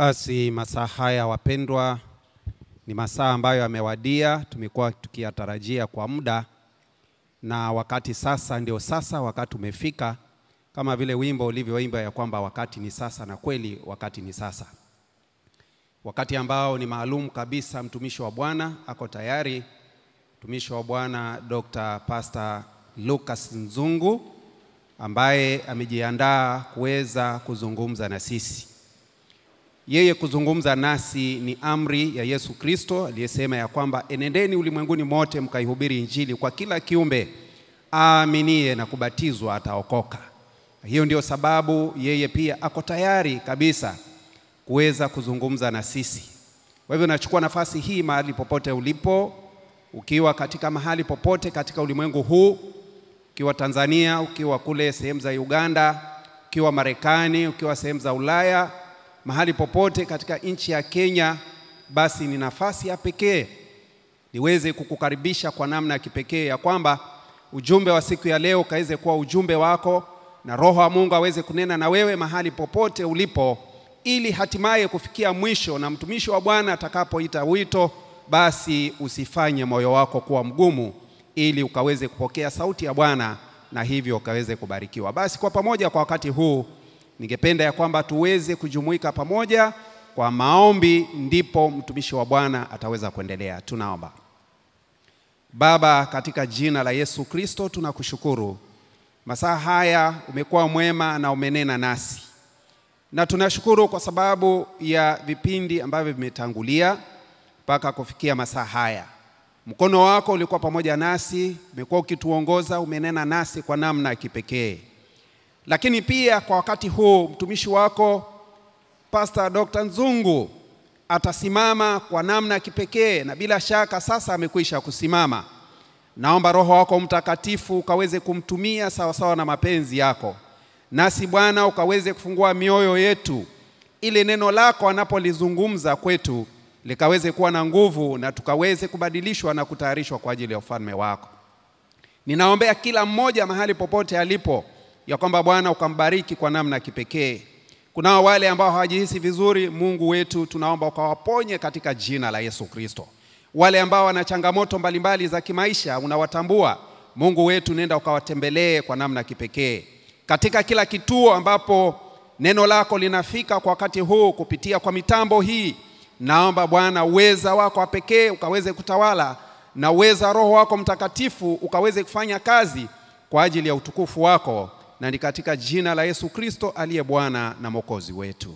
Basi masaa haya wapendwa, ni masaa ambayo yamewadia, tumekuwa tukiyatarajia kwa muda, na wakati sasa ndio sasa, wakati umefika, kama vile wimbo ulivyoimba ya kwamba wakati ni sasa, na kweli wakati ni sasa. Wakati ambao ni maalum kabisa. Mtumishi wa Bwana ako tayari, mtumishi wa Bwana Dr. Pastor Lucas Nzungu, ambaye amejiandaa kuweza kuzungumza na sisi. Yeye kuzungumza nasi ni amri ya Yesu Kristo aliyesema ya kwamba enendeni ulimwenguni mote mkaihubiri injili kwa kila kiumbe, aaminie na kubatizwa ataokoka. Hiyo ndio sababu yeye pia ako tayari kabisa kuweza kuzungumza na sisi. Kwa hivyo nachukua nafasi hii mahali popote ulipo, ukiwa katika mahali popote katika ulimwengu huu, ukiwa Tanzania, ukiwa kule sehemu za Uganda, ukiwa Marekani, ukiwa sehemu za Ulaya, mahali popote katika nchi ya Kenya, basi ni nafasi ya pekee niweze kukukaribisha kwa namna ya kipekee ya kwamba ujumbe wa siku ya leo kaweze kuwa ujumbe wako, na Roho wa Mungu aweze kunena na wewe mahali popote ulipo, ili hatimaye kufikia mwisho na mtumishi wa Bwana atakapoita wito, basi usifanye moyo wako kuwa mgumu, ili ukaweze kupokea sauti ya Bwana na hivyo ukaweze kubarikiwa. Basi kwa pamoja kwa wakati huu, ningependa ya kwamba tuweze kujumuika pamoja kwa maombi, ndipo mtumishi wa Bwana ataweza kuendelea. Tunaomba. Baba, katika jina la Yesu Kristo tunakushukuru. Masaa haya umekuwa mwema na umenena nasi, na tunashukuru kwa sababu ya vipindi ambavyo vimetangulia mpaka kufikia masaa haya. Mkono wako ulikuwa pamoja nasi, umekuwa ukituongoza, umenena nasi kwa namna ya kipekee. Lakini pia kwa wakati huu mtumishi wako Pastor Dr. Nzungu atasimama kwa namna ya kipekee, na bila shaka sasa amekwisha kusimama. Naomba Roho wako Mtakatifu ukaweze kumtumia sawa sawa na mapenzi yako. Nasi Bwana ukaweze kufungua mioyo yetu, ili neno lako anapolizungumza kwetu likaweze kuwa na nguvu, na tukaweze kubadilishwa na kutayarishwa kwa ajili ya ufalme wako. Ninaombea kila mmoja mahali popote alipo, ya kwamba Bwana ukambariki kwa namna kipekee. Kuna wale ambao hawajihisi vizuri, Mungu wetu tunaomba ukawaponye katika jina la Yesu Kristo. Wale ambao wana changamoto mbalimbali za kimaisha, unawatambua, Mungu wetu nenda ukawatembelee kwa namna kipekee. Katika kila kituo ambapo neno lako linafika kwa wakati huu kupitia kwa mitambo hii, naomba Bwana uweza wako wa pekee ukaweze kutawala, na uweza Roho wako Mtakatifu ukaweze kufanya kazi kwa ajili ya utukufu wako, na ni katika jina la Yesu Kristo aliye Bwana na Mwokozi wetu.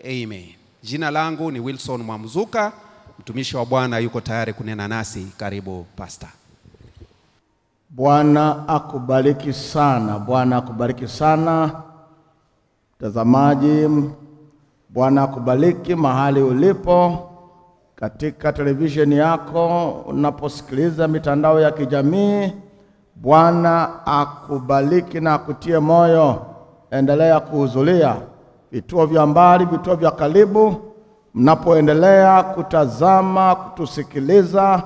Amen. Jina langu ni Wilson Mwamzuka. Mtumishi wa Bwana yuko tayari kunena nasi. Karibu Pastor. Bwana akubariki sana. Bwana akubariki sana mtazamaji. Bwana akubariki mahali ulipo, katika televisheni yako, unaposikiliza mitandao ya kijamii. Bwana akubariki na akutie moyo. Endelea kuhudhuria vituo vya mbali, vituo vya karibu, mnapoendelea kutazama, kutusikiliza.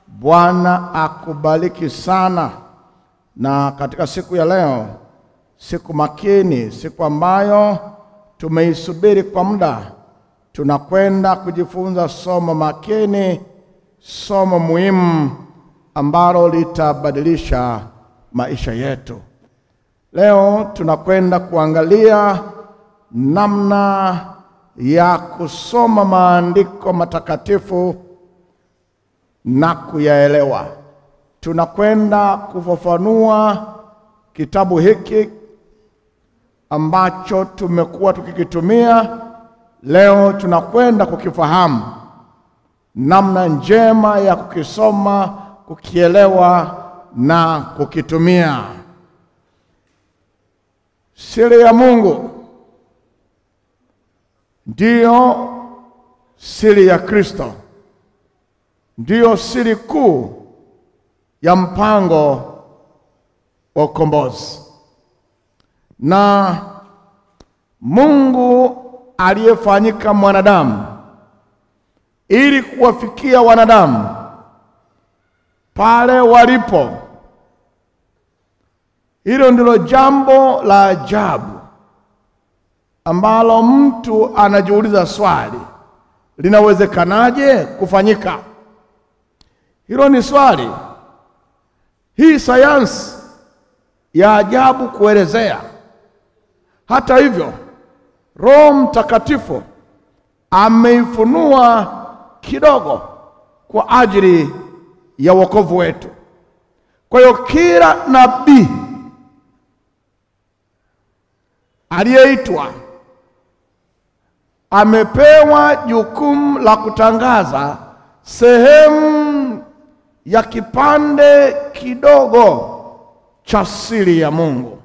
Bwana akubariki sana. Na katika siku ya leo, siku makini, siku ambayo tumeisubiri kwa muda, tunakwenda kujifunza somo makini, somo muhimu ambalo litabadilisha maisha yetu. Leo tunakwenda kuangalia namna ya kusoma maandiko matakatifu na kuyaelewa. Tunakwenda kufafanua kitabu hiki ambacho tumekuwa tukikitumia. Leo tunakwenda kukifahamu namna njema ya kukisoma, kukielewa na kukitumia. Siri ya Mungu ndiyo siri ya Kristo, ndiyo siri kuu ya mpango wa ukombozi. Na Mungu aliyefanyika mwanadamu ili kuwafikia wanadamu pale walipo. Hilo ndilo jambo la ajabu ambalo mtu anajiuliza swali, linawezekanaje kufanyika? Hilo ni swali hii sayansi ya ajabu kuelezea. Hata hivyo, Roho Mtakatifu ameifunua kidogo kwa ajili ya wokovu wetu. Kwa hiyo kila nabii aliyeitwa amepewa jukumu la kutangaza sehemu ya kipande kidogo cha siri ya Mungu.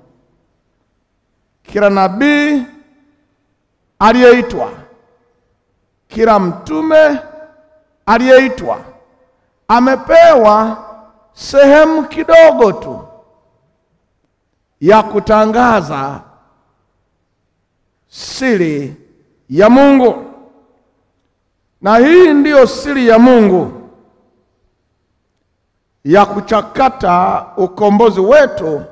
Kila nabii aliyeitwa, kila mtume aliyeitwa amepewa sehemu kidogo tu ya kutangaza siri ya Mungu. Na hii ndiyo siri ya Mungu ya kuchakata ukombozi wetu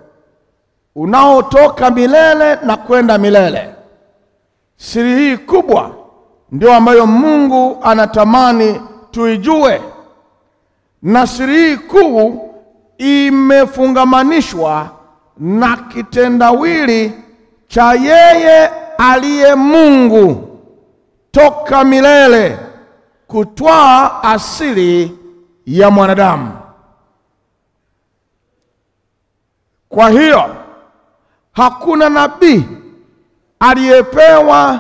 unaotoka milele na kwenda milele. Siri hii kubwa ndio ambayo Mungu anatamani tuijue. Na siri hii kuu imefungamanishwa na kitendawili cha yeye aliye Mungu toka milele kutwaa asili ya mwanadamu. Kwa hiyo hakuna nabii aliyepewa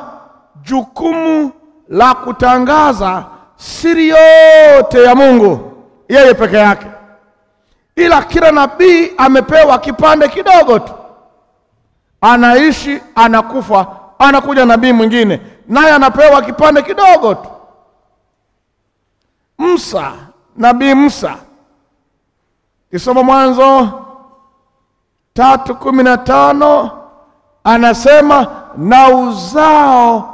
jukumu la kutangaza siri yote ya Mungu yeye peke yake, ila kila nabii amepewa kipande kidogo tu. Anaishi, anakufa, anakuja nabii mwingine, naye anapewa kipande kidogo tu. Musa, nabii Musa, kisoma Mwanzo 3:15, anasema na uzao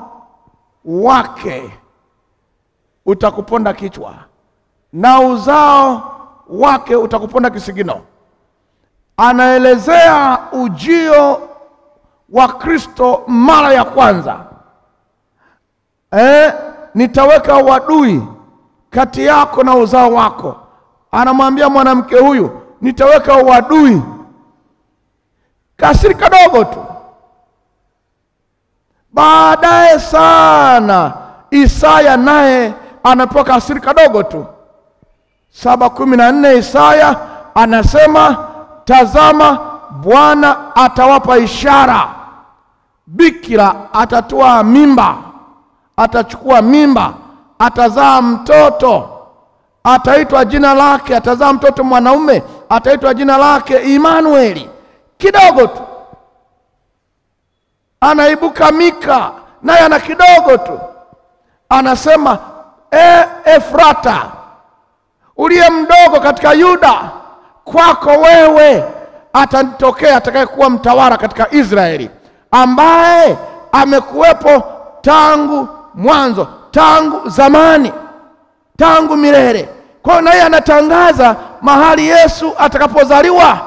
wake utakuponda kichwa, na uzao wake utakuponda kisigino. Anaelezea ujio wa Kristo mara ya kwanza. Nitaweka uadui kati yako na uzao wako. Anamwambia mwanamke huyu, nitaweka uadui. Kasiri kadogo tu. Baadaye sana Isaya naye anapewa kasiri kadogo tu. 7:14 Isaya anasema, tazama Bwana atawapa ishara, bikira atatoa mimba, atachukua mimba, atazaa mtoto, ataitwa jina lake, atazaa mtoto mwanaume, ataitwa jina lake Imanueli. Kidogo tu. Anaibuka Mika, naye ana kidogo tu. Anasema Efrata, uliye mdogo katika Yuda, kwako wewe atatokea atakayekuwa mtawala katika Israeli, ambaye amekuwepo tangu mwanzo, tangu zamani, tangu milele. Kwa hiyo naye anatangaza mahali Yesu atakapozaliwa.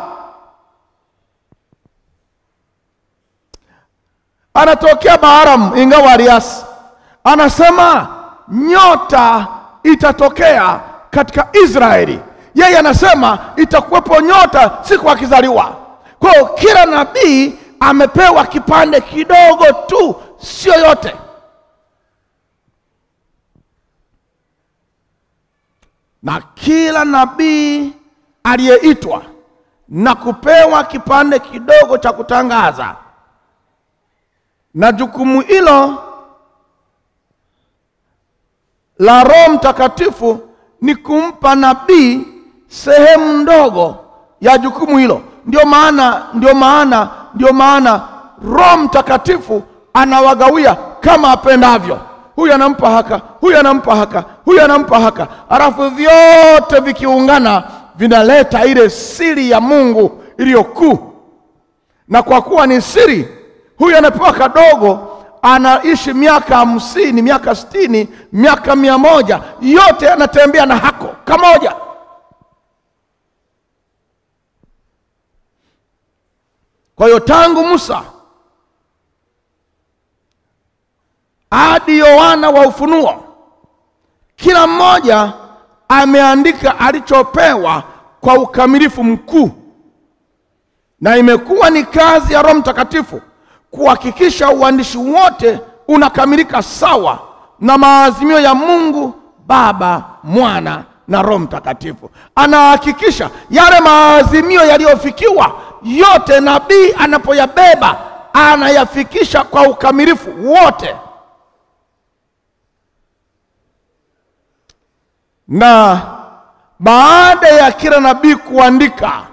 Anatokea Baharamu ingawa aliasi. Anasema nyota itatokea katika Israeli. Yeye anasema itakuwepo nyota siku akizaliwa. Kwa hiyo kila nabii amepewa kipande kidogo tu, sio yote. Na kila nabii aliyeitwa na kupewa kipande kidogo cha kutangaza, na jukumu hilo la Roho Mtakatifu ni kumpa nabii sehemu ndogo ya jukumu hilo. Ndio maana Roho Mtakatifu anawagawia kama apendavyo. Huyu anampa haka, huyu anampa haka, huyu anampa haka. Alafu vyote vikiungana vinaleta ile siri ya Mungu iliyokuu. Na kwa kuwa ni siri, huyu anapewa kadogo, anaishi miaka 50, miaka 60, miaka 100, yote anatembea na hako kamoja. Kwa hiyo tangu Musa hadi Yohana wa Ufunuo, kila mmoja ameandika alichopewa kwa ukamilifu mkuu, na imekuwa ni kazi ya Roho Mtakatifu kuhakikisha uandishi wote unakamilika sawa na maazimio ya Mungu Baba, Mwana na Roho Mtakatifu. Anahakikisha yale maazimio yaliyofikiwa yote nabii anapoyabeba anayafikisha kwa ukamilifu wote. Na baada ya kila nabii kuandika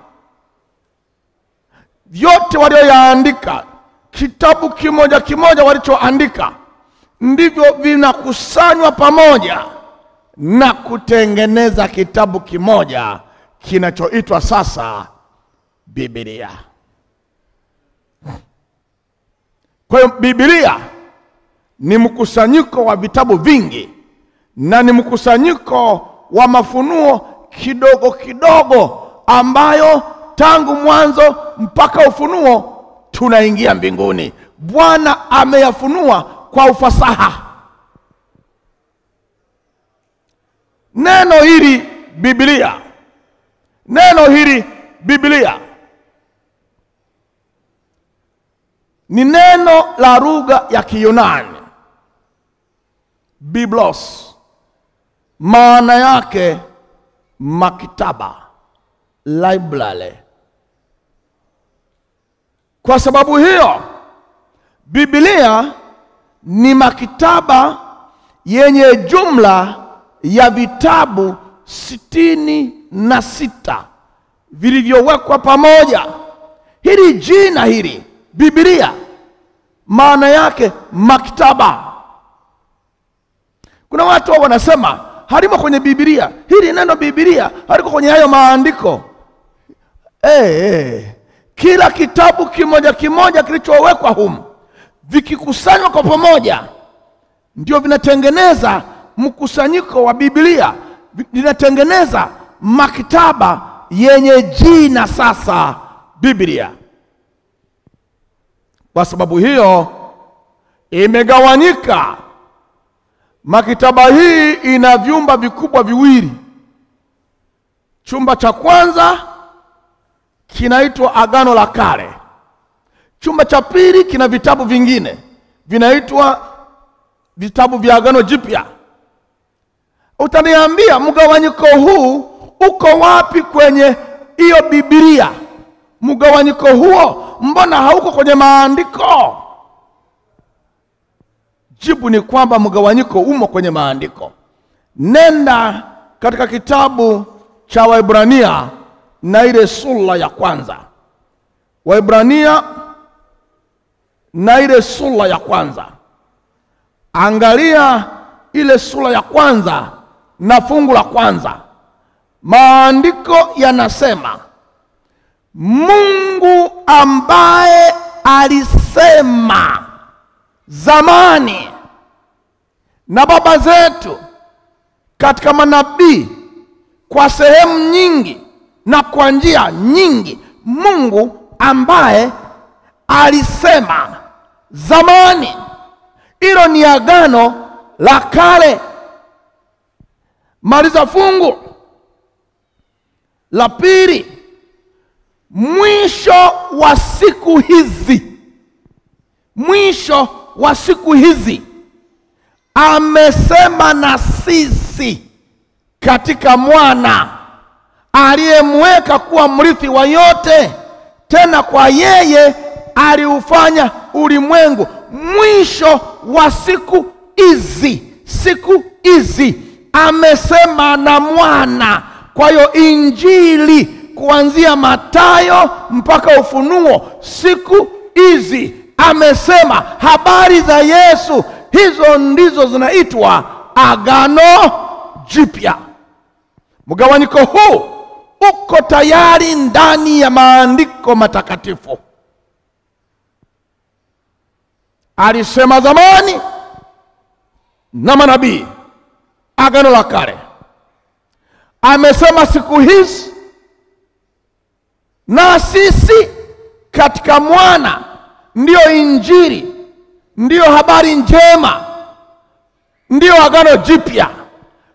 vyote walioyaandika, kitabu kimoja kimoja walichoandika ndivyo vinakusanywa pamoja na kutengeneza kitabu kimoja kinachoitwa sasa Biblia. Kwa hiyo Biblia ni mkusanyiko wa vitabu vingi na ni mkusanyiko wa mafunuo kidogo kidogo ambayo tangu mwanzo mpaka Ufunuo tunaingia mbinguni. Bwana ameyafunua kwa ufasaha. Neno hili Biblia, neno hili Biblia ni neno la lugha ya Kiyunani, Biblos, maana yake maktaba, library. Kwa sababu hiyo Biblia ni maktaba yenye jumla ya vitabu 66 vilivyowekwa pamoja. Hili jina hili Biblia maana yake maktaba. Kuna watu wanasema halimo kwenye Biblia. Hili neno Biblia haliko kwenye hayo maandiko. Kila kitabu kimoja kimoja kilichowekwa humu vikikusanywa kwa pamoja ndio vinatengeneza mkusanyiko wa Biblia, vinatengeneza maktaba yenye jina sasa Biblia. Kwa sababu hiyo imegawanyika. Maktaba hii ina vyumba vikubwa viwili. Chumba cha kwanza kinaitwa Agano la Kale. Chumba cha pili kina vitabu vingine vinaitwa vitabu vya Agano Jipya. Utaniambia mgawanyiko huu uko wapi kwenye hiyo Biblia? Mgawanyiko huo mbona hauko kwenye maandiko? Jibu ni kwamba mgawanyiko umo kwenye maandiko. Nenda katika kitabu cha Waebrania na ile sura ya kwanza. Waebrania na ile sura ya kwanza. Angalia ile sura ya kwanza na fungu la kwanza. Maandiko yanasema, Mungu ambaye alisema zamani na baba zetu katika manabii kwa sehemu nyingi na kwa njia nyingi. Mungu ambaye alisema zamani. Hilo ni Agano la Kale. Maliza fungu la pili. Mwisho wa siku hizi, mwisho wa siku hizi amesema na sisi katika mwana aliyemweka kuwa mrithi wa yote, tena kwa yeye aliufanya ulimwengu. Mwisho wa siku hizi, siku hizi amesema na mwana. Kwa hiyo Injili kuanzia Mathayo mpaka Ufunuo, siku hizi amesema habari za Yesu. Hizo ndizo zinaitwa Agano Jipya. Mgawanyiko huu uko tayari ndani ya maandiko matakatifu. Alisema zamani na manabii, Agano la Kale. Amesema siku hizi na sisi katika mwana, ndiyo Injili, ndiyo habari njema. ndio Agano Jipya.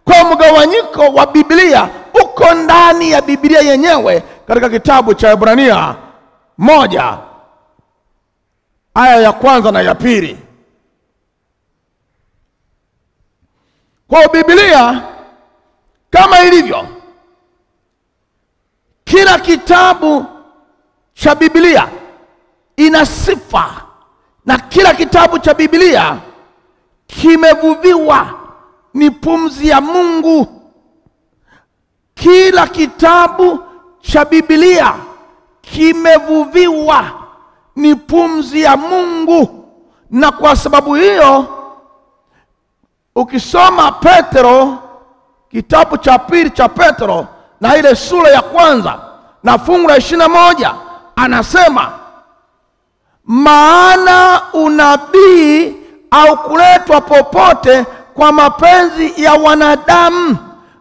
Kwa mgawanyiko wa Biblia uko ndani ya Biblia yenyewe katika kitabu cha Ibrania 1 aya ya 1 na ya 2. Kwa Biblia kama ilivyo, kila kitabu cha Biblia ina sifa, na kila kitabu cha Biblia kimevuviwa ni pumzi ya Mungu. Kila kitabu cha Biblia kimevuviwa ni pumzi ya Mungu. Na kwa sababu hiyo, ukisoma Petro, kitabu cha pili cha Petro na ile sura ya 1 na fungu la 21, anasema, maana unabii au kuletwa popote kwa mapenzi ya wanadamu,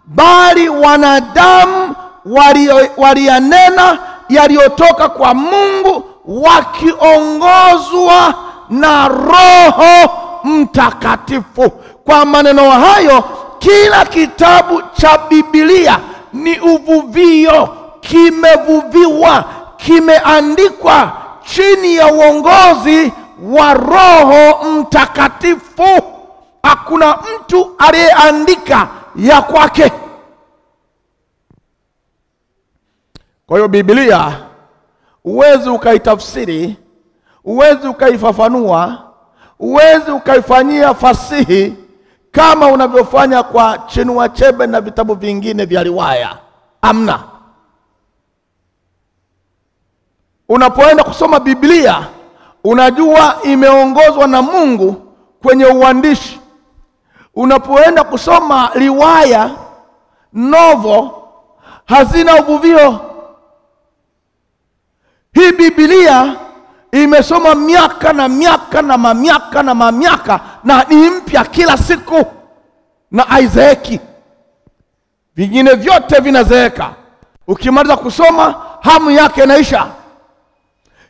bali wanadamu walianena yaliyotoka kwa Mungu, wakiongozwa na Roho Mtakatifu. Kwa maneno hayo, kila kitabu cha Biblia ni uvuvio, kimevuviwa, kimeandikwa chini ya uongozi wa Roho Mtakatifu. Hakuna mtu aliyeandika ya kwake. Kwa hiyo Biblia uwezi ukaitafsiri, uwezi ukaifafanua, uwezi ukaifanyia fasihi kama unavyofanya kwa Chinua Achebe na vitabu vingine vya riwaya. Amna. Unapoenda kusoma Biblia, unajua imeongozwa na Mungu kwenye uandishi. Unapoenda kusoma riwaya, novel, hazina uvuvio. Hii Biblia imesoma miaka na miaka na mamiaka na mamiaka, na ni mpya kila siku, na haizeeki. Vingine vyote vinazeeka. Ukimaliza kusoma, hamu yake inaisha.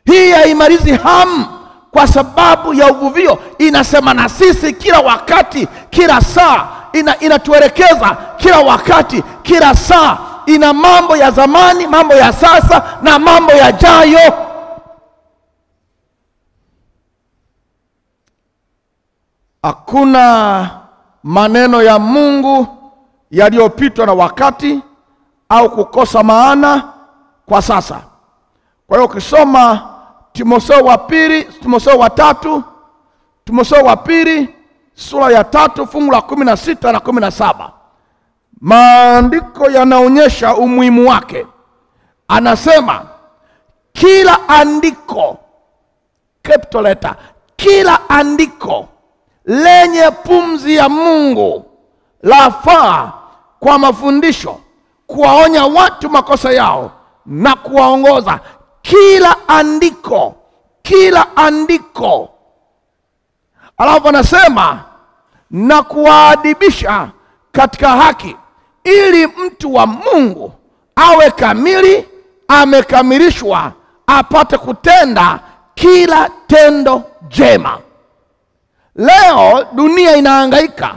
Hii haimalizi hamu kwa sababu ya uvuvio. Inasema na sisi kila wakati, kila saa, inatuelekeza kila wakati, kila saa. Ina mambo ya zamani, mambo ya sasa na mambo yajayo. Hakuna maneno ya Mungu yaliyopitwa na wakati au kukosa maana kwa sasa. Kwa hiyo ukisoma Timotheo wa pili sura ya 3 fungu la 16 na 17, maandiko yanaonyesha umuhimu wake. Anasema kila andiko, capital letter, kila andiko lenye pumzi ya Mungu lafaa kwa mafundisho, kuwaonya watu makosa yao na kuwaongoza. Kila andiko, kila andiko. Alafu anasema na kuwaadibisha katika haki, ili mtu wa Mungu awe kamili, amekamilishwa, apate kutenda kila tendo jema. Leo dunia inahangaika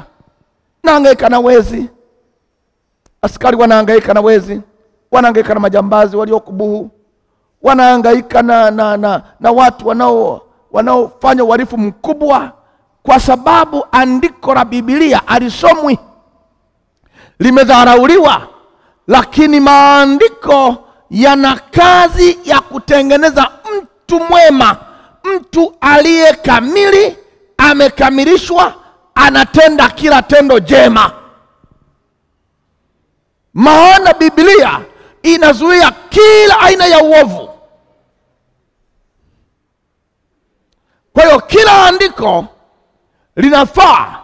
na wezi. Askari wanahangaika na wezi, wanahangaika na majambazi waliokubuhu, wanahangaika na watu wanaofanya uhalifu mkubwa, kwa sababu andiko la Biblia alisomwi, limedharauliwa. Lakini maandiko yana kazi ya kutengeneza mtu mwema, mtu aliye kamili, amekamilishwa, anatenda kila tendo jema. Maana Biblia inazuia kila aina ya uovu. Kwa hiyo kila andiko linafaa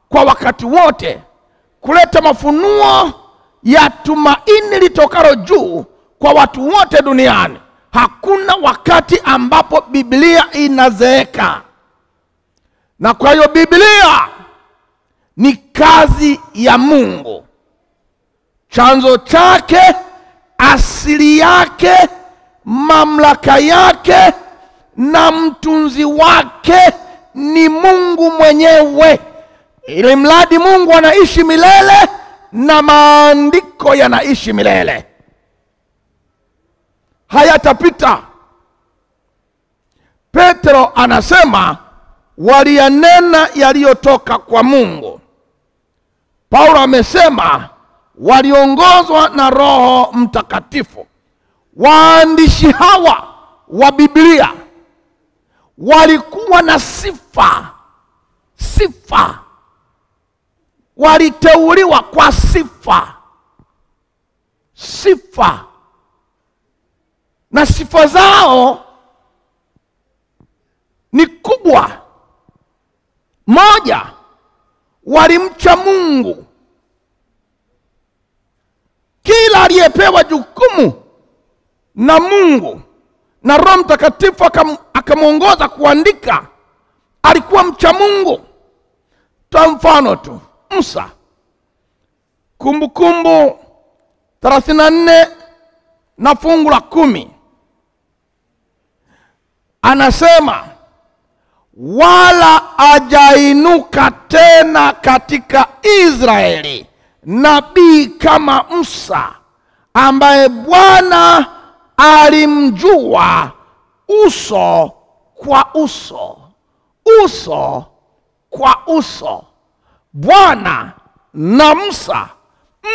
kwa wakati wote kuleta mafunuo ya tumaini litokalo juu kwa watu wote duniani. Hakuna wakati ambapo Biblia inazeeka. Na kwa hiyo Biblia ni kazi ya Mungu. Chanzo chake, asili yake, mamlaka yake na mtunzi wake ni Mungu mwenyewe. ili mradi Mungu anaishi milele na maandiko yanaishi milele, hayatapita. Petro anasema waliyanena yaliyotoka kwa Mungu. Paulo amesema waliongozwa na Roho Mtakatifu. Waandishi hawa wa Biblia walikuwa na sifa. Waliteuliwa kwa sifa. Na sifa zao ni kubwa. Moja, walimcha Mungu. Kila aliyepewa jukumu na Mungu na Roho Mtakatifu akamwongoza kuandika alikuwa mcha Mungu. Kwa mfano tu, Musa, Kumbukumbu 34 na fungu la 10, anasema wala hajainuka tena katika Israeli nabii kama Musa, ambaye Bwana alimjua uso kwa uso. Uso kwa uso. Bwana na Musa.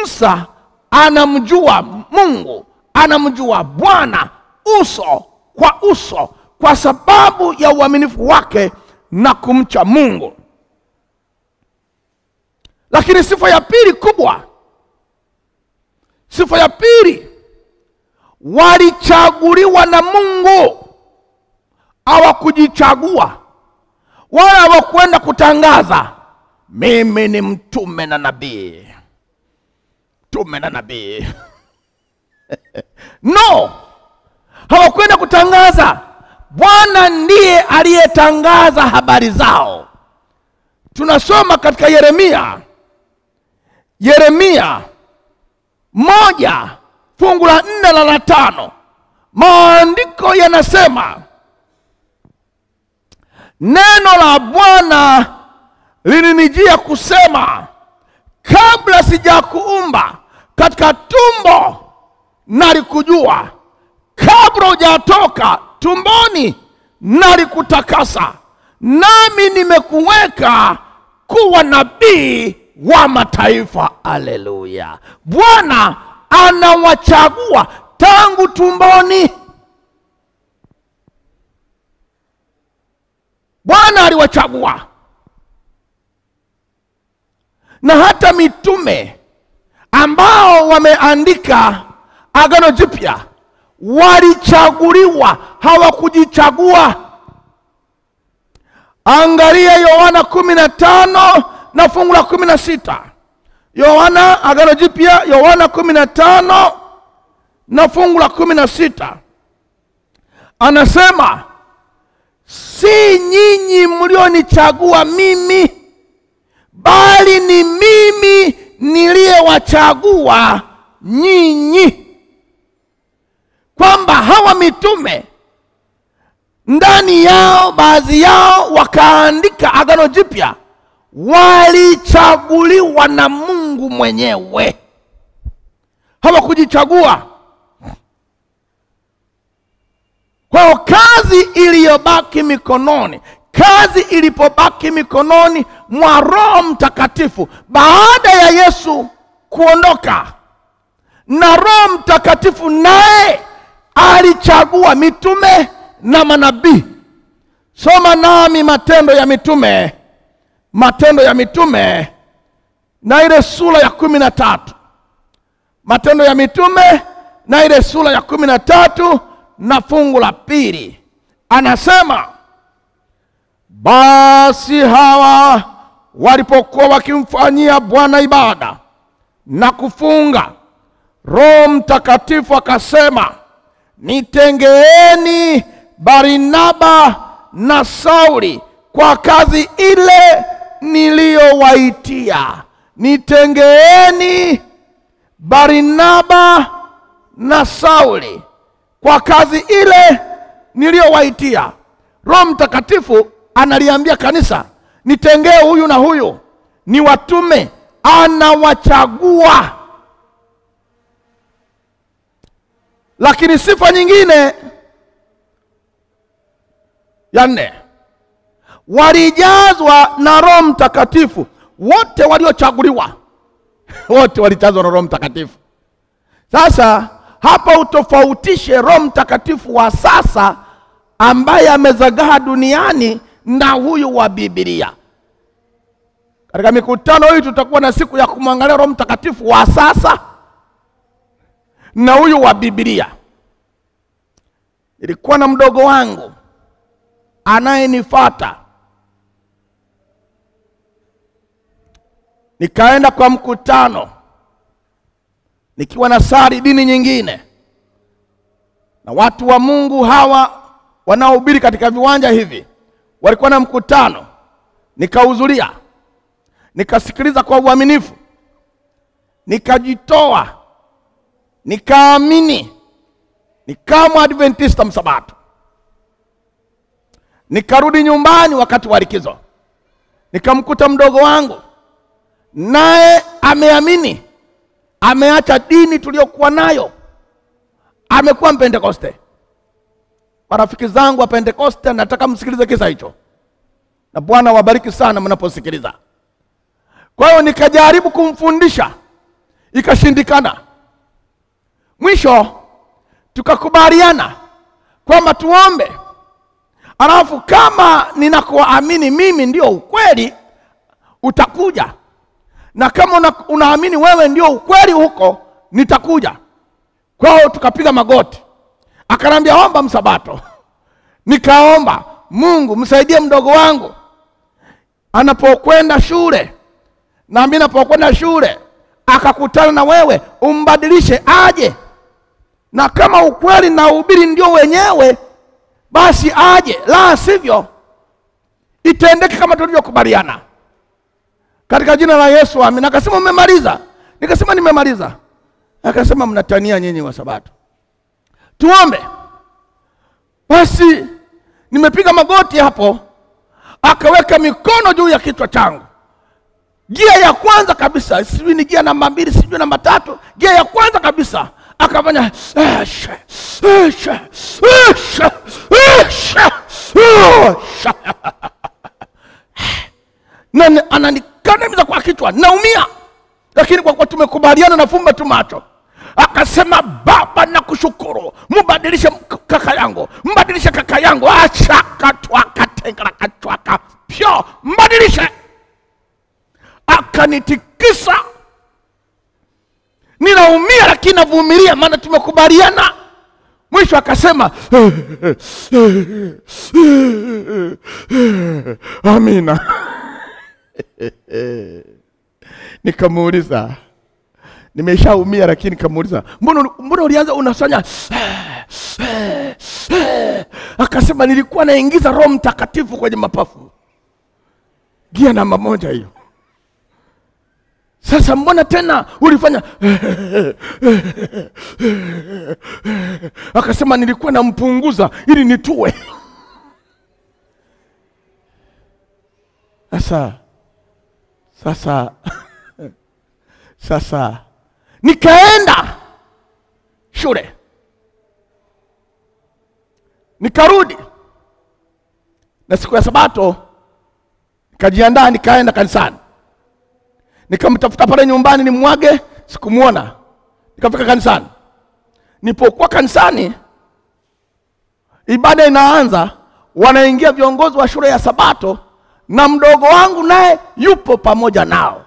Musa anamjua Mungu, anamjua Bwana uso kwa uso, kwa sababu ya uaminifu wake na kumcha Mungu. Lakini sifa ya pili kubwa, sifa ya pili, walichaguliwa na Mungu. Hawakujichagua, wala hawakwenda kutangaza mimi ni mtume na nabii. Mtume na nabii. No, hawakwenda kutangaza. Bwana ndiye aliyetangaza habari zao. Tunasoma katika Yeremia 1 fungu la 4 na la 5. Maandiko yanasema, neno la Bwana lilinijia kusema, kabla sijakuumba katika tumbo nalikujua, kabla hujatoka tumboni nalikutakasa, nami nimekuweka kuwa nabii wa mataifa. Haleluya. Bwana anawachagua tangu tumboni. Bwana aliwachagua. Na hata mitume ambao wameandika Agano Jipya walichaguliwa, hawakujichagua. Angalia Yohana 15 na fungu la 16. Yohana, Agano Jipya, Yohana 15 na fungu la 16. Anasema, si nyinyi mlionichagua mimi, bali ni mimi niliyewachagua nyinyi. Kwamba hawa mitume ndani yao, baadhi yao wakaandika Agano Jipya, walichaguliwa na Mungu mwenyewe, hawakujichagua. Kwa kazi iliyobaki mikononi, kazi ilipobaki mikononi mwa Roho Mtakatifu baada ya Yesu kuondoka, na Roho Mtakatifu naye alichagua mitume na manabii. Soma nami Matendo ya Mitume na ile sura ya 13. Matendo ya Mitume na ile sura ya 13 na fungu la 2. Anasema, basi hawa walipokuwa wakimfanyia Bwana ibada na kufunga, Roho Mtakatifu akasema, nitengeeni Barnaba na Sauli kwa kazi ile niliyowaitia. Nitengeeni Barnaba na Sauli kwa kazi ile niliyowaitia. Roho Mtakatifu analiambia kanisa, nitengee huyu na huyu, ni watume, anawachagua. Lakini sifa nyingine ya 4, walijazwa na Roho Mtakatifu. Wote waliochaguliwa wote walijazwa na Roho Mtakatifu. Sasa hapa utofautishe Roho Mtakatifu wa sasa ambaye amezagaa duniani na huyu wa Biblia. Katika mikutano hii tutakuwa na siku ya kumwangalia Roho Mtakatifu wa sasa na huyu wa Biblia. Nilikuwa na mdogo wangu anayenifuata. Nikaenda kwa mkutano nikiwa na sari dini nyingine, na watu wa Mungu hawa wanaohubiri katika viwanja hivi walikuwa na mkutano. Nikahudhuria, nikasikiliza kwa uaminifu, nikajitoa, nikaamini, nikama Adventista Msabato. Nikarudi nyumbani wakati wa likizo, nikamkuta mdogo wangu naye ameamini, ameacha dini tuliyokuwa nayo, amekuwa Pentekoste. Marafiki zangu wa Pentekoste, nataka msikilize kisa hicho, na Bwana wabariki sana mnaposikiliza. Kwa hiyo nikajaribu kumfundisha, ikashindikana. Mwisho tukakubaliana kwamba tuombe, alafu kama ninakuamini mimi ndio ukweli utakuja, na kama unaamini wewe ndio ukweli huko nitakuja. Kwa hiyo tukapiga magoti, akanambia omba Msabato. Nikaomba, Mungu msaidie mdogo wangu anapokwenda shule, na mimi napokwenda shule akakutana na wewe, umbadilishe aje, na kama ukweli na uhubiri ndio wenyewe basi aje, la sivyo itendeke kama tulivyokubaliana. Katika jina la Yesu, amina. Akasema umemaliza? Nikasema nimemaliza. Akasema mnatania nyinyi wa Sabato, tuombe. Basi nimepiga magoti hapo, akaweka mikono juu ya kichwa changu. Gia ya kwanza kabisa, sijui ni gia namba 2, sijui namba 3, gia ya kwanza kabisa akafanya na ananikandamiza kwa kichwa, naumia. Lakini kwa kuwa tumekubaliana na fumba tu macho, akasema Baba nakushukuru, mbadilishe kaka yangu, mbadilishe kaka yangu, acha katwaka tengala katwaka pyo, mbadilishe. Akanitikisa, ninaumia lakini navumilia maana tumekubaliana. Mwisho akasema amina. Nikamuuliza, nimeshaumia lakini nikamuuliza, mbona ulianza unafanya? Akasema nilikuwa naingiza Roho Mtakatifu kwenye mapafu. Gia namba 1 hiyo. Sasa mbona tena ulifanya? Akasema nilikuwa nampunguza ili nitue. Sasa nikaenda shule, nikarudi, na siku ya Sabato nikajiandaa, nikaenda kanisani. Nikamtafuta pale nyumbani nimwage, sikumuona. Nikafika kanisani. Nipokuwa kanisani, ibada inaanza, wanaingia viongozi wa shule ya Sabato, na mdogo wangu naye yupo pamoja nao.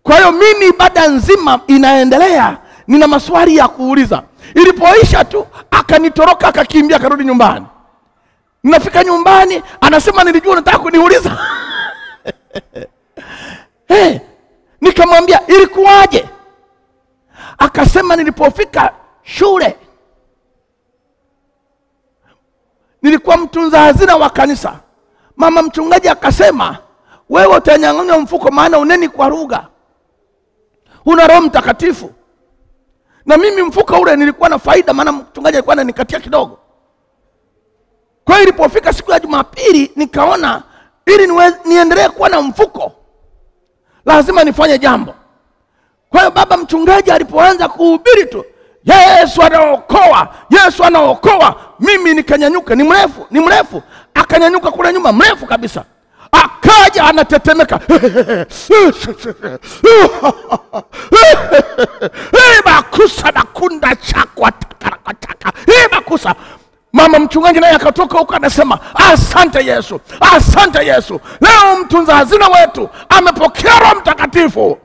Kwa hiyo mimi ibada nzima inaendelea, nina maswali ya kuuliza. Ilipoisha tu akanitoroka, akakimbia, akarudi nyumbani. Ninafika nyumbani, anasema nilijua unataka kuniuliza. Nikamwambia ilikuwaje? Akasema nilipofika shule, nilikuwa mtunza hazina wa kanisa. Mama mchungaji akasema wewe utanyang'anywa mfuko, maana uneni kwa lugha, una Roho Mtakatifu. Na mimi mfuko ule nilikuwa na faida, maana mchungaji alikuwa ananikatia kidogo. Kwa hiyo ilipofika siku ya Jumapili, nikaona ili niendelee kuwa na mfuko, lazima nifanye jambo. Kwa hiyo baba mchungaji alipoanza kuhubiri tu, Yesu anaokoa, Yesu anaokoa, mimi nikanyanyuka. Ni mrefu, akanyanyuka kule nyuma, mrefu kabisa. Akaja anatetemeka. Bakusa bakunda chakwa taka. Bakusa. Mama mchungaji naye akatoka huko anasema, asante Yesu, asante Yesu. Leo mtunza hazina wetu amepokea Roho Mtakatifu.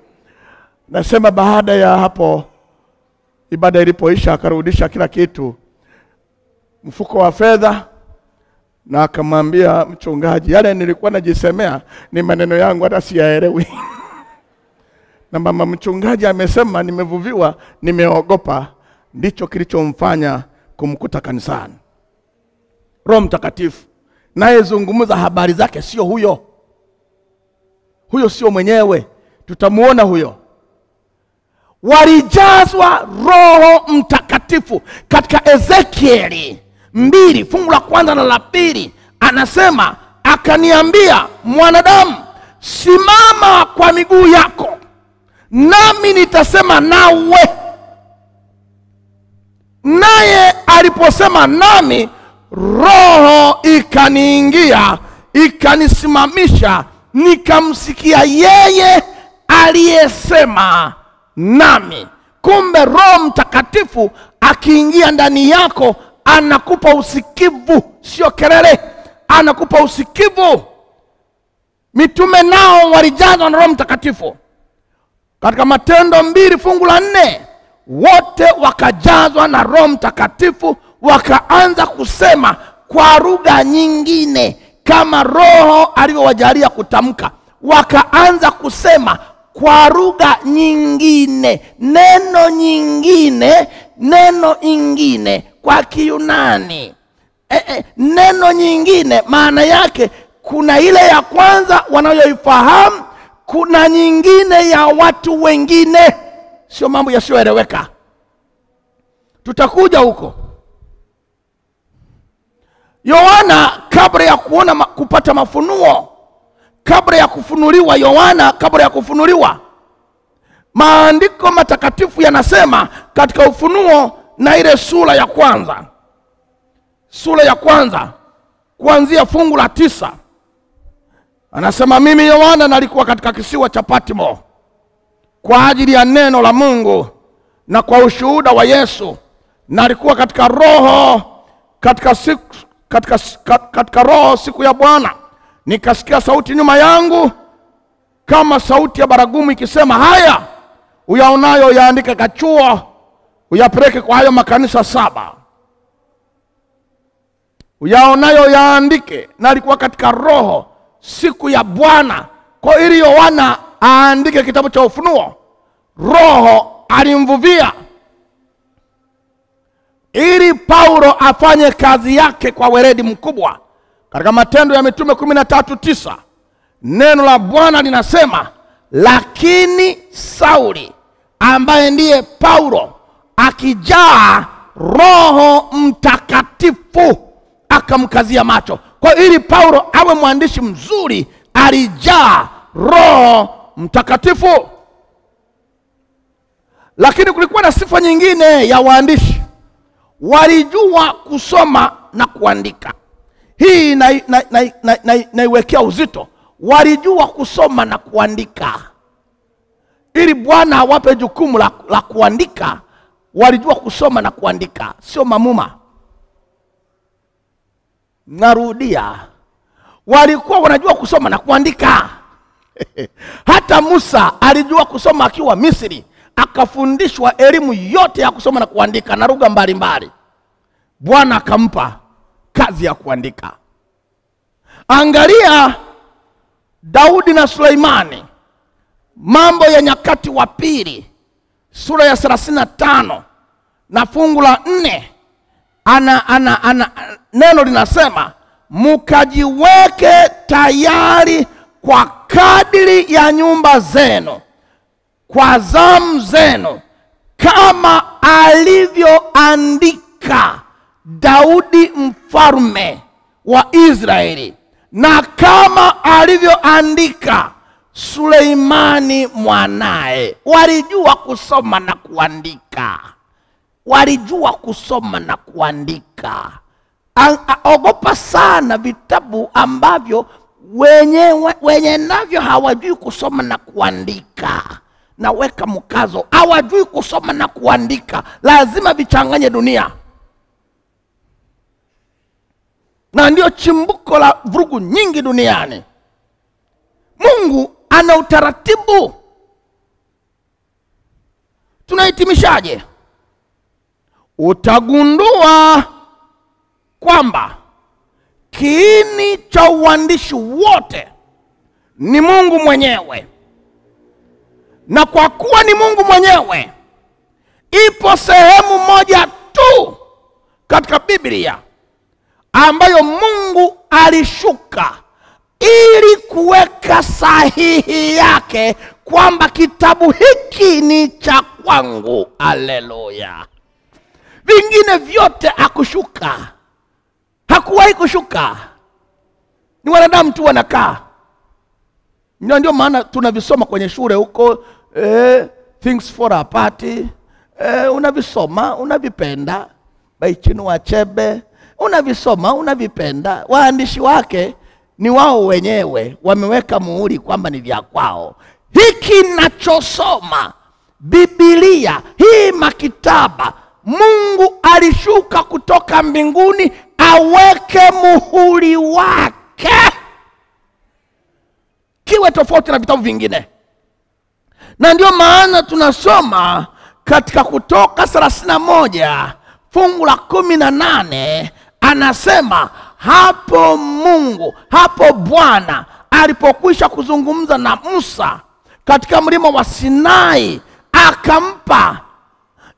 Nasema baada ya hapo, ibada ilipoisha, akarudisha kila kitu, mfuko wa fedha, na akamwambia mchungaji, yale nilikuwa najisemea ni maneno yangu, hata siyaelewi. Na mama mchungaji amesema nimevuviwa, nimeogopa. Ndicho kilichomfanya kumkuta kanisani. Roho Mtakatifu naye zungumza habari zake, sio huyo. Huyo sio mwenyewe, tutamuona huyo. Walijazwa Roho Mtakatifu. Katika Ezekieli 2 fungu la 1 na la 2 anasema, akaniambia, mwanadamu, simama kwa miguu yako, nami nitasema nawe. Naye aliposema nami, Roho ikaniingia, ikanisimamisha, nikamsikia yeye aliyesema nami. Kumbe Roho Mtakatifu akiingia ndani yako anakupa usikivu, sio kelele, anakupa usikivu. Mitume nao walijazwa na Roho Mtakatifu. Katika Matendo 2 fungu la 4, wote wakajazwa na Roho Mtakatifu, wakaanza kusema kwa lugha nyingine kama Roho alivyowajalia kutamka. Wakaanza kusema kwa lugha nyingine, neno nyingine kwa Kiyunani. Neno nyingine maana yake kuna ile ya kwanza wanayoifahamu, kuna nyingine ya watu wengine, sio mambo yasiyoeleweka. Tutakuja huko. Yohana kabla ya kupata mafunuo, kabla ya kufunuliwa, Yohana kabla ya kufunuliwa, maandiko matakatifu yanasema katika Ufunuo na ile sura ya kwanza kuanzia fungu la 9, anasema, mimi Yohana nalikuwa katika kisiwa cha Patmo kwa ajili ya neno la Mungu na kwa ushuhuda wa Yesu. Nalikuwa katika roho, katika roho siku ya Bwana. Nikasikia sauti nyuma yangu kama sauti ya baragumu ikisema, haya uyaonayo yaandike kachuo, uyapeleke kwa hayo makanisa 7. Uyaonayo yaandike. Na alikuwa katika roho siku ya Bwana. Kwa ili Yohana aandike kitabu cha Ufunuo, Roho alimvuvia ili Paulo afanye kazi yake kwa weledi mkubwa. Katika Matendo ya Mitume 13:9 neno la Bwana linasema, lakini Sauli ambaye ndiye Paulo akijaa Roho Mtakatifu akamkazia macho. Kwa ili Paulo awe mwandishi mzuri alijaa Roho Mtakatifu. Lakini kulikuwa na sifa nyingine ya waandishi, walijua kusoma na kuandika. Hii naiwekea uzito. Walijua kusoma na kuandika. Ili Bwana awape jukumu la kuandika, walijua kusoma na kuandika, sio mamuma. Narudia, walikuwa wanajua kusoma na kuandika. Hata Musa alijua kusoma akiwa Misri, akafundishwa elimu yote ya kusoma na kuandika na lugha mbalimbali. Bwana akampa kazi ya kuandika. Angalia Daudi na Suleimani, Mambo ya Nyakati wa Pili sura ya 35 na fungu la 4, neno linasema, mukajiweke tayari kwa kadiri ya nyumba zenu, kwa zamu zenu, kama alivyoandika Daudi mfalme wa Israeli na kama alivyoandika Suleimani mwanae. Walijua kusoma na kuandika. Walijua kusoma na kuandika. Ogopa sana vitabu ambavyo wenye navyo hawajui kusoma na kuandika. Naweka mkazo, hawajui kusoma na kuandika. Lazima vichanganye dunia. Na ndio chimbuko la vurugu nyingi duniani. Mungu ana utaratibu. Tunahitimishaje? Utagundua kwamba kiini cha uandishi wote ni Mungu mwenyewe. Na kwa kuwa ni Mungu mwenyewe, ipo sehemu moja tu katika Biblia ambayo Mungu alishuka ili kuweka sahihi yake kwamba kitabu hiki ni cha kwangu. Haleluya. Vingine vyote hakushuka. Hakuwahi kushuka. Ni wanadamu tu wanakaa. Ndio maana tunavisoma kwenye shule huko, Things Fall Apart. Unavisoma, unavipenda. By Chinua Achebe. Unavisoma, unavipenda. Waandishi wake ni wao wenyewe, wameweka muhuri kwamba ni vya kwao. Hiki nachosoma, Biblia, hii makitaba, Mungu alishuka kutoka mbinguni aweke muhuri wake. Kiwe tofauti na vitabu vingine. Na ndio maana tunasoma katika Kutoka 31 fungu la 18, anasema hapo Bwana alipokwisha kuzungumza na Musa katika mlima wa Sinai, akampa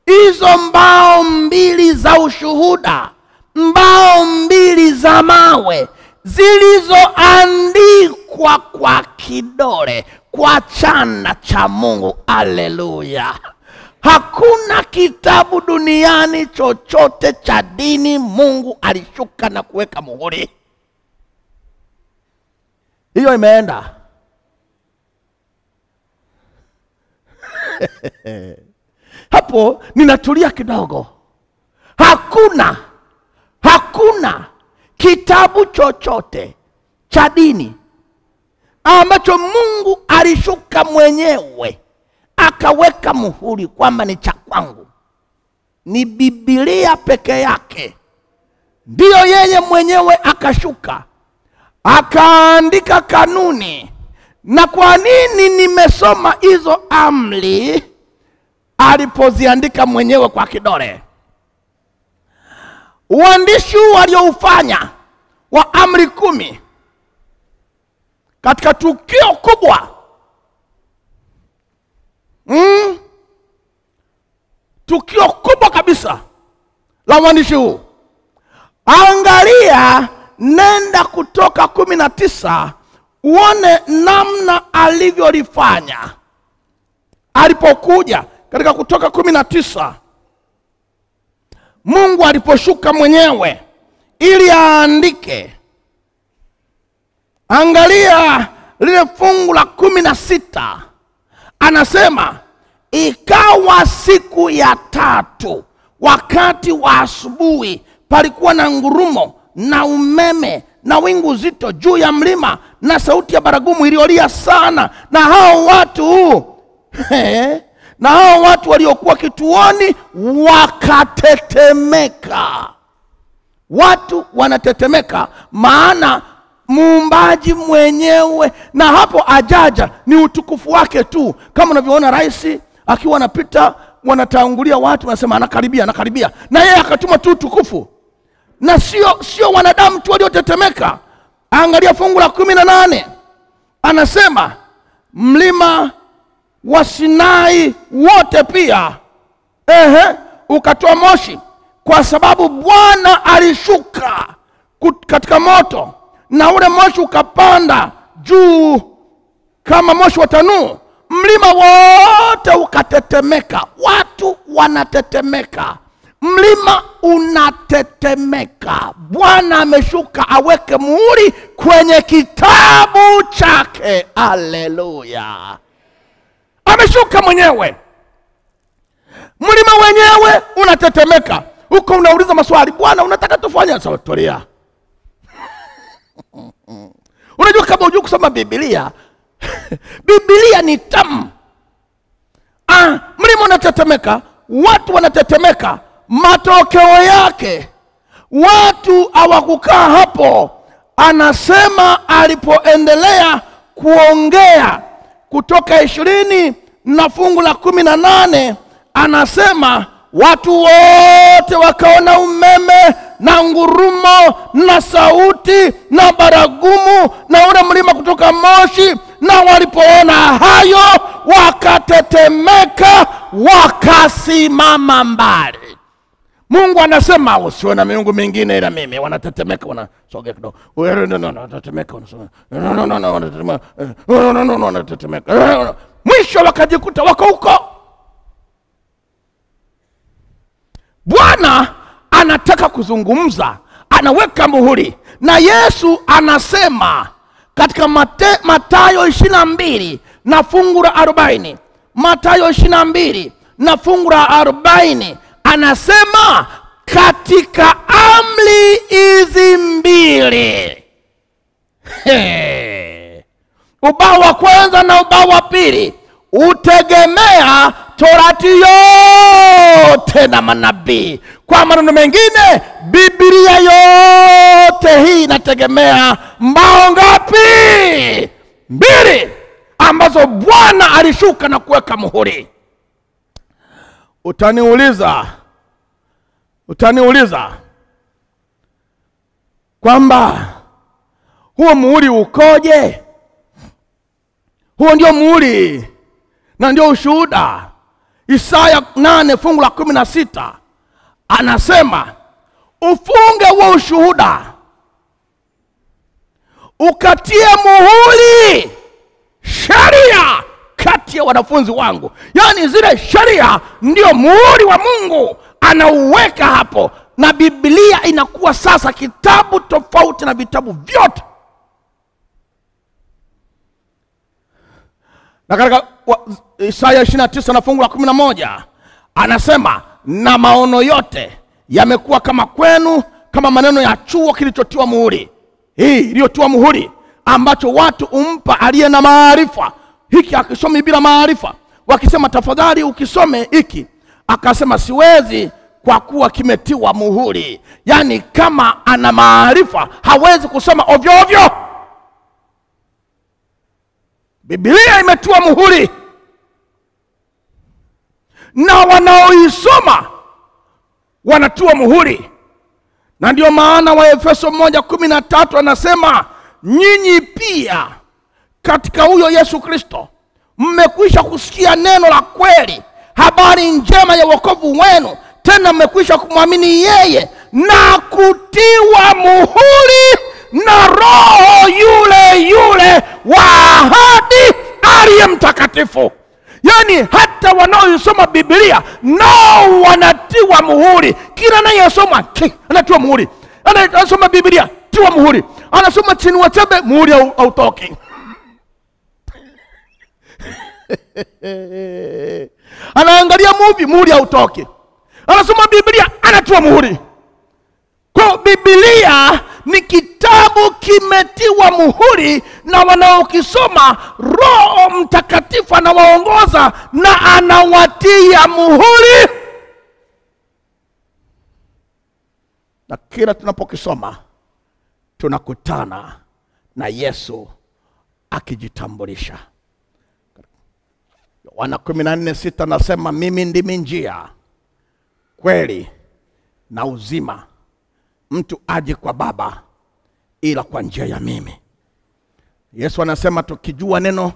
hizo mbao 2 za ushuhuda, mbao 2 za mawe zilizoandikwa kwa kidole, kwa chanda cha Mungu. Haleluya. Hakuna kitabu duniani chochote cha dini Mungu alishuka na kuweka muhuri. Hiyo imeenda. Hapo ninatulia kidogo. Hakuna kitabu chochote cha dini ambacho Mungu alishuka mwenyewe akaweka muhuri kwamba ni cha kwangu. Ni Biblia peke yake. Ndiyo yeye mwenyewe akashuka, akaandika kanuni. Na kwa nini nimesoma hizo amri? Alipoziandika mwenyewe kwa kidole. Uandishi walioufanya wa amri 10 katika tukio kubwa, tukio kubwa kabisa la uandishi huu. Angalia, nenda Kutoka 19 uone namna alivyolifanya. Alipokuja katika Kutoka 19, Mungu aliposhuka mwenyewe ili aandike. Angalia lile fungu la 16. Anasema, ikawa siku ya 3 wakati wa asubuhi, palikuwa na ngurumo na umeme na wingu zito juu ya mlima na sauti ya baragumu iliyolia sana, na hao watu waliokuwa kituoni wakatetemeka. Watu wanatetemeka maana muumbaji mwenyewe, na hapo ajaja ni utukufu wake tu. Kama unavyoona rais akiwa anapita, wanatangulia watu wanasema anakaribia, na yeye akatuma tu utukufu. Na sio wanadamu tu waliotetemeka. Angalia fungu la 18. Anasema mlima wa Sinai wote pia ukatoa moshi, kwa sababu Bwana alishuka katika moto, na ule moshi ukapanda juu kama moshi wa tanuu. Mlima wote ukatetemeka. Watu wanatetemeka. mlima unatetemeka. Bwana ameshuka aweke muhuri kwenye kitabu chake. Haleluya. Ameshuka mwenyewe. Mlima wenyewe unatetemeka. Huko unauliza maswali, Bwana unataka tufanye sawa? Tulia. Unajua kama hujui kusoma Biblia, Biblia ni tamu. Mlima unatetemeka, watu wanatetemeka. Matokeo yake watu hawakukaa hapo. Anasema alipoendelea kuongea Kutoka 20 na fungu la 18, anasema watu wote wakaona umeme na ngurumo na sauti na baragumu na ule mlima kutoka moshi, na walipoona hayo wakatetemeka, wakasimama mbali. Mungu anasema usiwe na miungu mingine ila mimi. Wanatetemeka, wanasogea kidogo. Wanatetemeka, wanatetemeka. Mwisho wakajikuta wako huko. Bwana anataka kuzungumza, anaweka muhuri. Na Yesu anasema katika Mathayo 22 na fungu la 40. Mathayo 22 na fungu la 40, anasema katika amri hizi mbili, ubao wa kwanza na ubao wa pili utegemea Torati yote na manabii. Kwa maneno mengine, Biblia yote hii inategemea mbao ngapi? 2, ambazo Bwana alishuka na kuweka muhuri. Utaniuliza kwamba huo muhuri ukoje? Huo ndio muhuri na ndio ushuhuda. Isaya 8 fungu la 16 anasema ufunge huo ushuhuda, ukatie muhuri sheria kati ya wanafunzi wangu. Yani zile sheria ndio muhuri wa Mungu, anauweka hapo. Na Biblia inakuwa sasa kitabu tofauti na vitabu vyote. Na katika Isaya 29 na fungu la 11 anasema na maono yote yamekuwa kama kwenu, kama maneno ya chuo kilichotiwa muhuri. Hii iliyotiwa muhuri ambacho watu umpa aliye na maarifa. Hiki akisomi bila maarifa. Wakisema tafadhali ukisome hiki, akasema siwezi kwa kuwa kimetiwa muhuri. Yani kama ana maarifa hawezi kusoma ovyo ovyo. Biblia imetiwa muhuri, na wanaoisoma wanatiwa muhuri. Na ndio maana wa Efeso 1:13 anasema nyinyi pia katika huyo Yesu Kristo mmekwisha kusikia neno la kweli, habari njema ya wokovu wenu, tena mmekwisha kumwamini yeye na kutiwa muhuri na Roho yule wa ahadi aliye mtakatifu. Yani hata wanaoisoma Biblia nao wanatiwa muhuri. Kila anayesoma anatiwa muhuri. Anasoma Biblia tiwa muhuri. Anasoma chini wa chembe muhuri hautoki. Anaangalia movie muhuri hautoki. Anasoma Biblia anatiwa muhuri. Kwa Biblia ni kitabu kimetiwa muhuri, na wanaokisoma Roho Mtakatifu anawaongoza na anawatia muhuri. Na kila tunapokisoma tunakutana na Yesu akijitambulisha. Yohana 14:6 nasema mimi ndimi njia, kweli na uzima. Mtu aje kwa Baba ila kwa njia ya mimi. Yesu anasema tukijua neno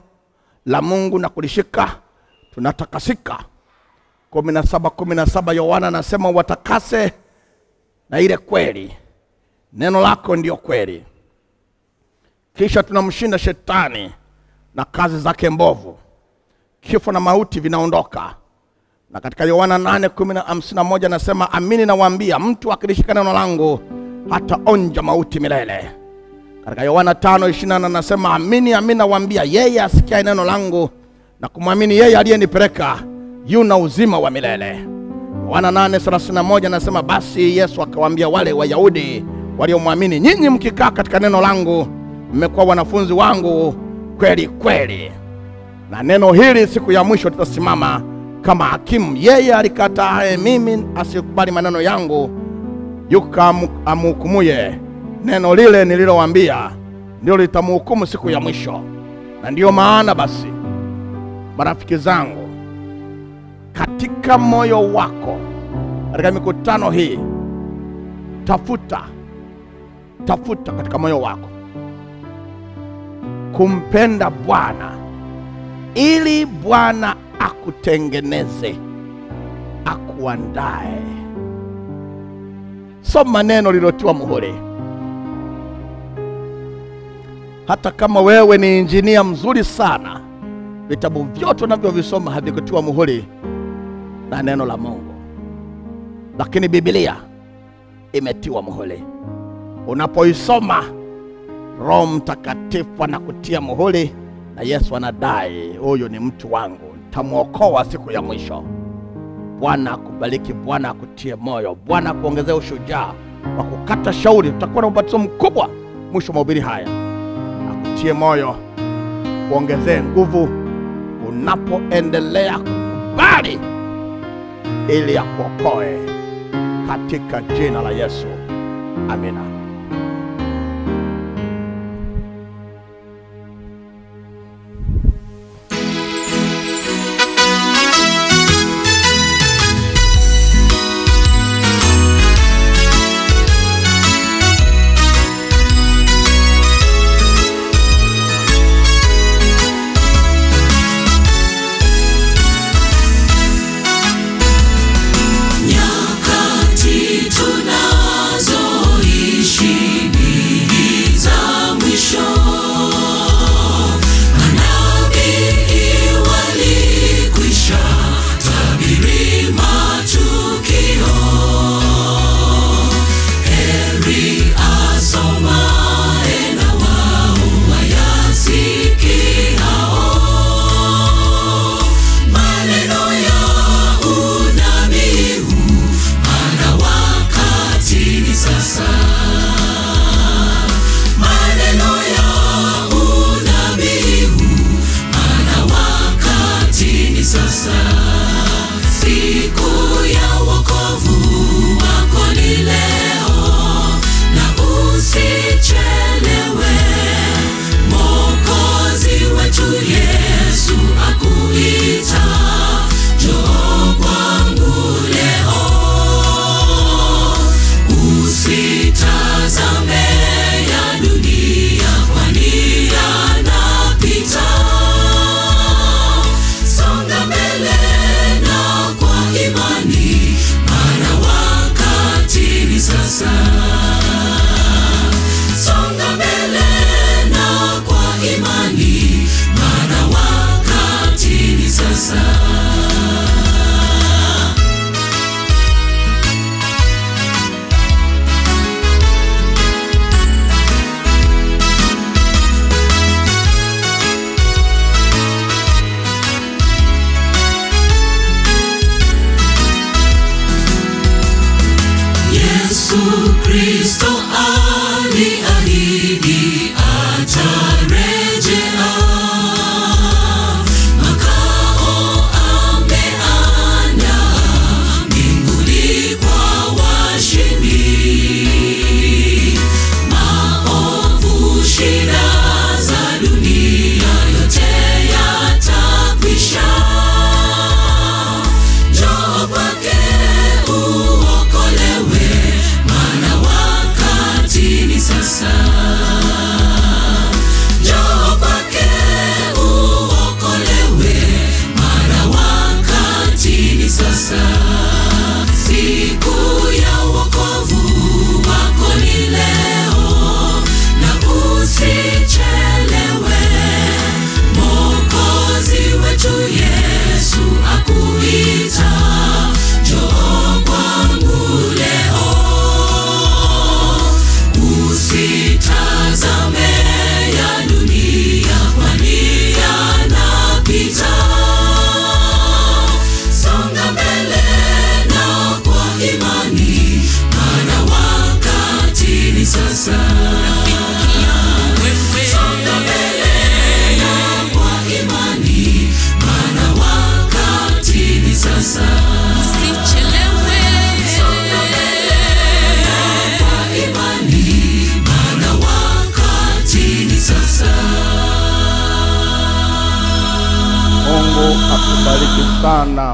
la Mungu na kulishika tunatakasika. 17:17 Yohana anasema watakase na ile kweli. Neno lako ndio kweli. Kisha tunamshinda shetani na kazi zake mbovu. Kifo na mauti vinaondoka. Na katika Yohana 8:51 anasema, amini nawaambia, mtu akilishika neno langu hataonja mauti milele. Katika Yohana 5:20 anasema, amini nawaambia, yeye asikia neno langu na kumwamini yeye aliyenipeleka yuna uzima wa milele. Yohana 8:31 anasema, basi Yesu akawaambia wale Wayahudi waliomwamini, nyinyi mkikaa katika neno langu mmekuwa wanafunzi wangu kweli kweli, na neno hili siku ya mwisho tutasimama kama hakimu. Yeye alikataa mimi asikubali maneno yangu, yuka amhukumuye. Neno lile nililowaambia ndio litamhukumu siku ya mwisho. Na ndiyo maana basi, marafiki zangu, katika moyo wako, katika mikutano hii, tafuta katika moyo wako kumpenda Bwana, ili Bwana akutengeneze, akuandae. Soma neno lilotiwa muhuri. Hata kama wewe ni injinia mzuri sana, vitabu vyote unavyovisoma havikutiwa muhuri na neno la Mungu, lakini Biblia imetiwa muhuri. Unapoisoma, Roho Mtakatifu anakutia muhuri, na Yesu anadai, huyu ni mtu wangu, nitamuokoa siku ya mwisho. Bwana akubariki, Bwana akutie moyo, Bwana akuongezea ushujaa wa kukata shauri. Tutakuwa na ubatizo mkubwa mwisho wa mahubiri haya. Akutie moyo, kuongezee nguvu unapoendelea kukubali, ili akuokoe katika jina la Yesu. Amina. Nyakati tunazoishi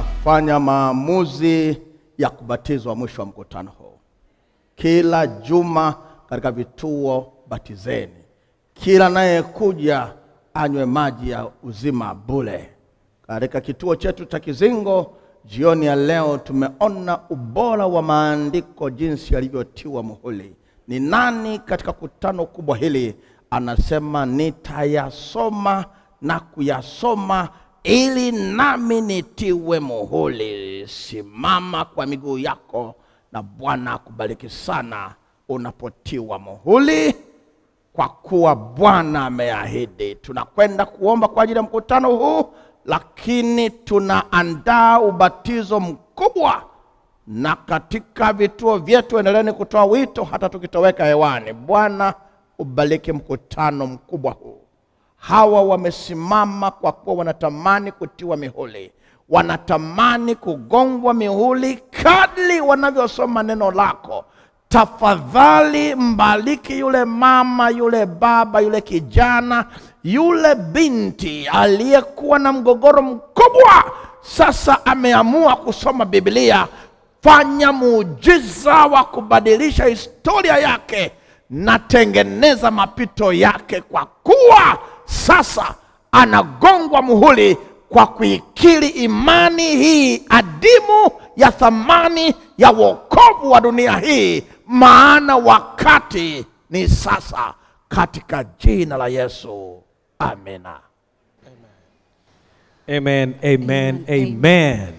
tunafanya maamuzi ya kubatizwa mwisho wa mkutano huu. Kila juma katika vituo batizeni. Kila anayekuja anywe maji ya uzima bure. Katika kituo chetu cha Kizingo jioni ya leo tumeona ubora wa maandiko jinsi yalivyotiwa muhuri. Ni nani katika kutano kubwa hili anasema nitayasoma na kuyasoma ili nami nitiwe muhuri? Simama kwa miguu yako na Bwana akubariki sana unapotiwa muhuri, kwa kuwa Bwana ameahidi. Tunakwenda kuomba kwa ajili ya mkutano huu, lakini tunaandaa ubatizo mkubwa, na katika vituo vyetu endeleeni kutoa wito hata tukitoweka hewani. Bwana ubariki mkutano mkubwa huu. Hawa wamesimama kwa kuwa wanatamani kutiwa mihuri, wanatamani kugongwa mihuri kadri wanavyosoma neno lako. Tafadhali mbariki yule mama, yule baba, yule kijana, yule binti aliyekuwa na mgogoro mkubwa, sasa ameamua kusoma Biblia. Fanya muujiza wa kubadilisha historia yake na tengeneza mapito yake, kwa kuwa sasa anagongwa muhuri kwa kuikiri imani hii adimu ya thamani ya wokovu wa dunia hii, maana wakati ni sasa, katika jina la Yesu. Amina. Amen. Amen. Amen.